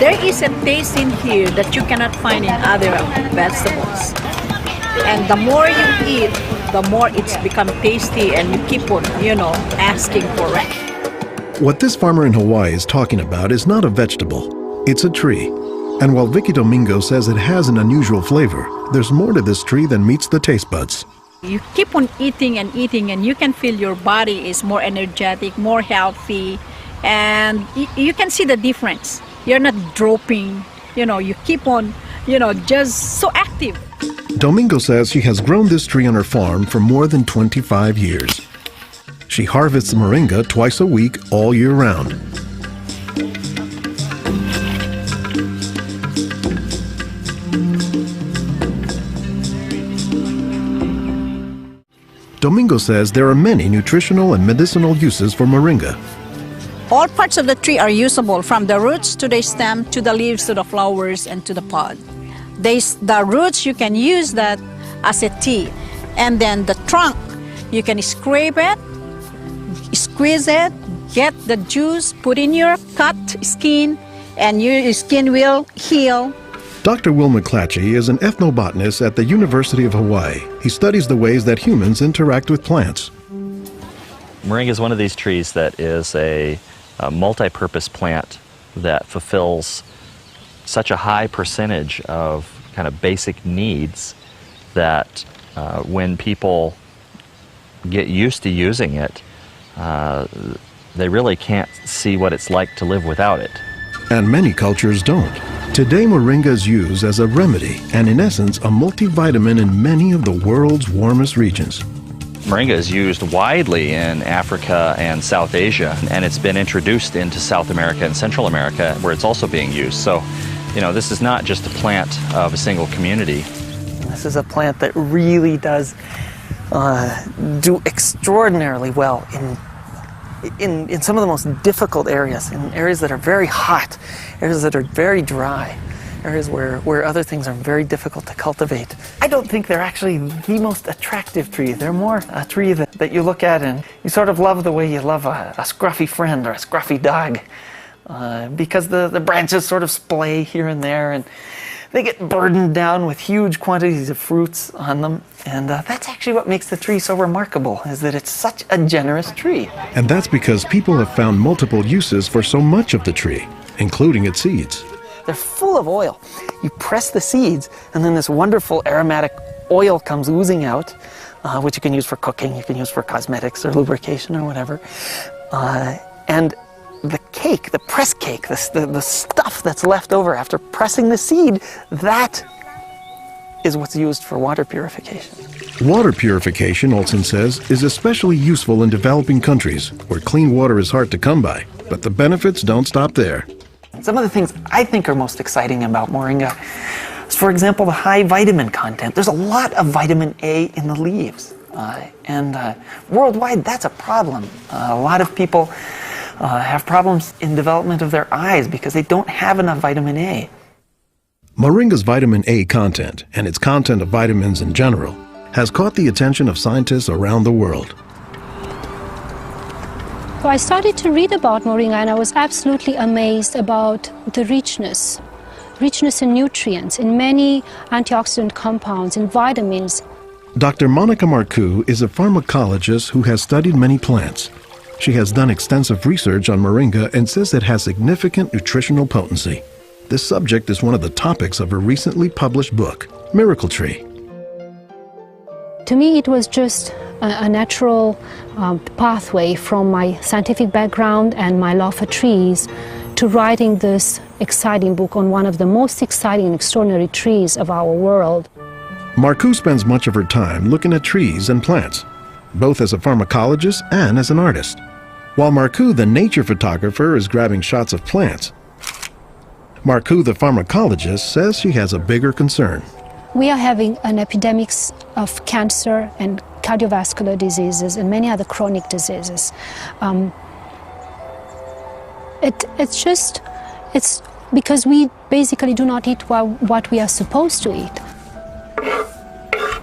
There is a taste in here that you cannot find in other vegetables. And the more you eat, the more it's become tasty and you keep on, asking for it. What this farmer in Hawaii is talking about is not a vegetable, it's a tree. And while Vicky Domingo says it has an unusual flavor, there's more to this tree than meets the taste buds. You keep on eating and eating and you can feel your body is more energetic, more healthy, and you can see the difference. You're not dropping, you keep on, just so active. Domingo says she has grown this tree on her farm for more than 25 years. She harvests moringa twice a week all year round. Domingo says there are many nutritional and medicinal uses for moringa. All parts of the tree are usable, from the roots to the stem, to the leaves, to the flowers, and to the pod. The roots, you can use that as a tea. And then the trunk, you can scrape it, squeeze it, get the juice, put in your cut skin, and your skin will heal. Dr. Will McClatchy is an ethnobotanist at the University of Hawaii. He studies the ways that humans interact with plants. Moringa is one of these trees that is a multi-purpose plant that fulfills such a high percentage of kind of basic needs that when people get used to using it, they really can't see what it's like to live without it. And many cultures don't. Today, moringa is used as a remedy and, in essence, a multivitamin in many of the world's warmest regions. Moringa is used widely in Africa and South Asia, and it's been introduced into South America and Central America, where it's also being used. So, this is not just a plant of a single community. This is a plant that really does do extraordinarily well in some of the most difficult areas, in areas that are very hot, areas that are very dry, areas where other things are very difficult to cultivate. I don't think they're actually the most attractive tree. They're more a tree that you look at and you sort of love the way you love a scruffy friend or a scruffy dog, because the branches sort of splay here and there, and they get burdened down with huge quantities of fruits on them. And that's actually what makes the tree so remarkable, is that it's such a generous tree. And that's because people have found multiple uses for so much of the tree, including its seeds. They're full of oil. You press the seeds, and then this wonderful aromatic oil comes oozing out, which you can use for cooking, you can use for cosmetics or lubrication or whatever. And the cake, the press cake, the stuff that's left over after pressing the seed, that is what's used for water purification. Water purification, Olson says, is especially useful in developing countries where clean water is hard to come by. But the benefits don't stop there. Some of the things I think are most exciting about moringa is, for example, the high vitamin content. There's a lot of vitamin A in the leaves. And worldwide, that's a problem. A lot of people have problems in development of their eyes because they don't have enough vitamin A. Moringa's vitamin A content, and its content of vitamins in general, has caught the attention of scientists around the world. So I started to read about moringa, and I was absolutely amazed about the richness in nutrients, in many antioxidant compounds, in vitamins. Dr. Monica Marcoux is a pharmacologist who has studied many plants. She has done extensive research on moringa and says it has significant nutritional potency. This subject is one of the topics of her recently published book, Miracle Tree. To me, it was just a natural pathway from my scientific background and my love for trees to writing this exciting book on one of the most exciting and extraordinary trees of our world. Marcoux spends much of her time looking at trees and plants, both as a pharmacologist and as an artist. While Marcoux, the nature photographer, is grabbing shots of plants, Marcoux, the pharmacologist, says she has a bigger concern. We are having an epidemic of cancer and cardiovascular diseases and many other chronic diseases. It's because we basically do not eat what we are supposed to eat.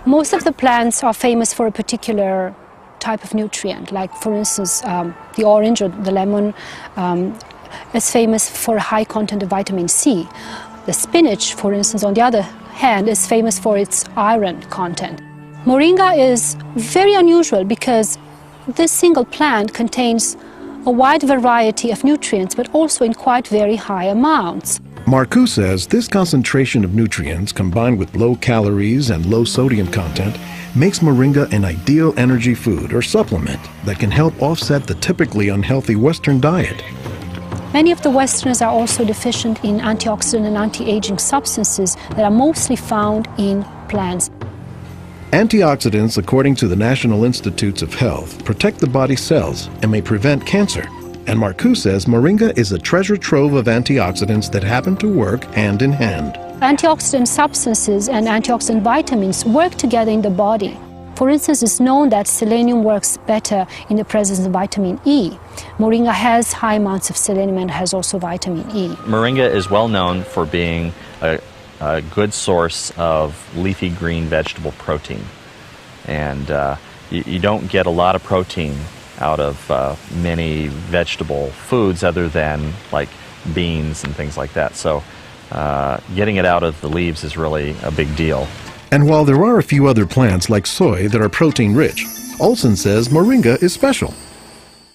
Most of the plants are famous for a particular type of nutrient, like for instance the orange or the lemon is famous for a high content of vitamin C. The spinach, for instance, on the other hand, is famous for its iron content. Moringa is very unusual because this single plant contains a wide variety of nutrients, but also in quite very high amounts. Marcoux says this concentration of nutrients combined with low calories and low sodium content makes moringa an ideal energy food or supplement that can help offset the typically unhealthy Western diet. Many of the Westerners are also deficient in antioxidant and anti-aging substances that are mostly found in plants. Antioxidants, according to the National Institutes of Health, protect the body's cells and may prevent cancer. And Marcoux says moringa is a treasure trove of antioxidants that happen to work hand in hand. Antioxidant substances and antioxidant vitamins work together in the body. For instance, it's known that selenium works better in the presence of vitamin E. Moringa has high amounts of selenium and has also vitamin E. Moringa is well known for being a good source of leafy green vegetable protein. And you don't get a lot of protein out of many vegetable foods other than like beans and things like that. So getting it out of the leaves is really a big deal. And while there are a few other plants like soy that are protein rich, Olson says moringa is special.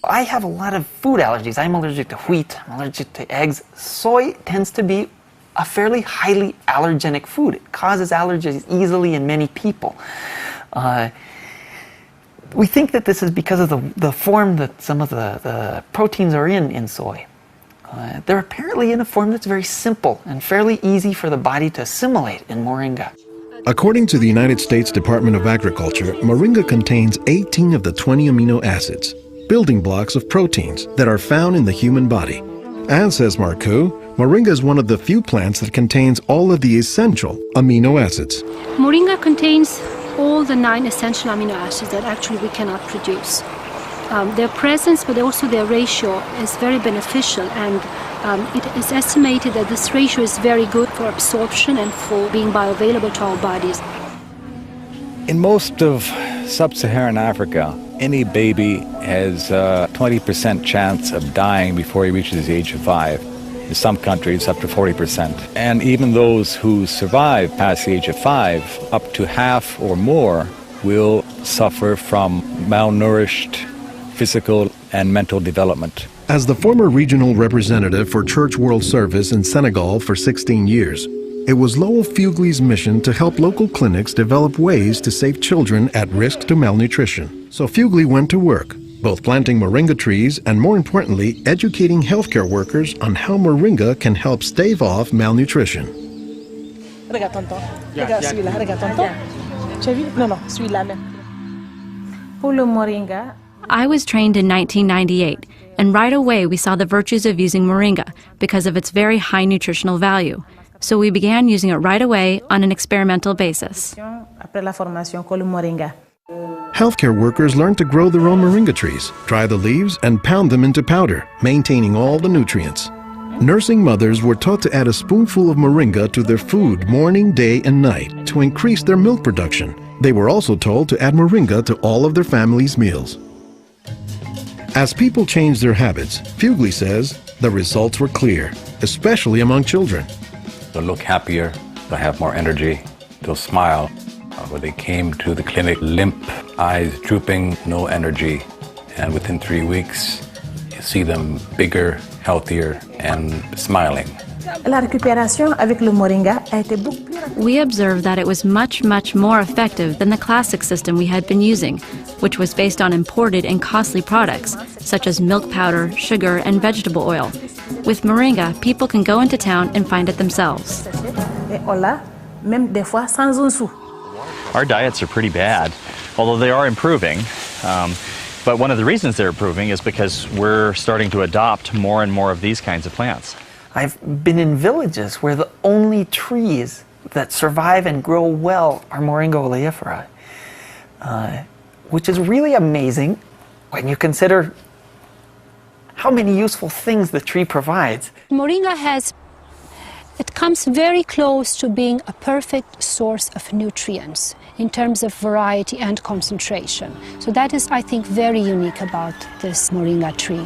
I have a lot of food allergies. I'm allergic to wheat, I'm allergic to eggs. Soy tends to be a fairly highly allergenic food. It causes allergies easily in many people. We think that this is because of the form that some of the proteins are in soy. They're apparently in a form that's very simple and fairly easy for the body to assimilate in moringa. According to the United States Department of Agriculture, moringa contains 18 of the 20 amino acids, building blocks of proteins that are found in the human body. And says Marcoux, moringa is one of the few plants that contains all of the essential amino acids. Moringa contains all the 9 essential amino acids that actually we cannot produce. Their presence, but also their ratio, is very beneficial, and it is estimated that this ratio is very good for absorption and for being bioavailable to our bodies. In most of sub-Saharan Africa, any baby has a 20% chance of dying before he reaches the age of 5. In some countries, up to 40%. And even those who survive past the age of 5, up to half or more will suffer from malnourished physical and mental development. As the former regional representative for Church World Service in Senegal for 16 years, it was Lowell Fugle's mission to help local clinics develop ways to save children at risk to malnutrition. So Fugle went to work, both planting moringa trees and, more importantly, educating healthcare workers on how moringa can help stave off malnutrition. I was trained in 1998, and right away we saw the virtues of using moringa because of its very high nutritional value. So we began using it right away on an experimental basis. Healthcare workers learned to grow their own moringa trees, dry the leaves, and pound them into powder, maintaining all the nutrients. Nursing mothers were taught to add a spoonful of moringa to their food morning, day, and night to increase their milk production. They were also told to add moringa to all of their family's meals. As people changed their habits, Fugle says the results were clear, especially among children. They'll look happier, they'll have more energy, they'll smile. When they came to the clinic, limp, eyes drooping, no energy. And within 3 weeks, you see them bigger, healthier, and smiling. We observed that it was much, much more effective than the classic system we had been using, which was based on imported and costly products, such as milk powder, sugar, and vegetable oil. With moringa, people can go into town and find it themselves. Our diets are pretty bad, although they are improving. But one of the reasons they're improving is because we're starting to adopt more and more of these kinds of plants. I've been in villages where the only trees that survive and grow well are Moringa oleifera, which is really amazing when you consider how many useful things the tree provides. Moringa it comes very close to being a perfect source of nutrients in terms of variety and concentration. So that is, I think, very unique about this moringa tree.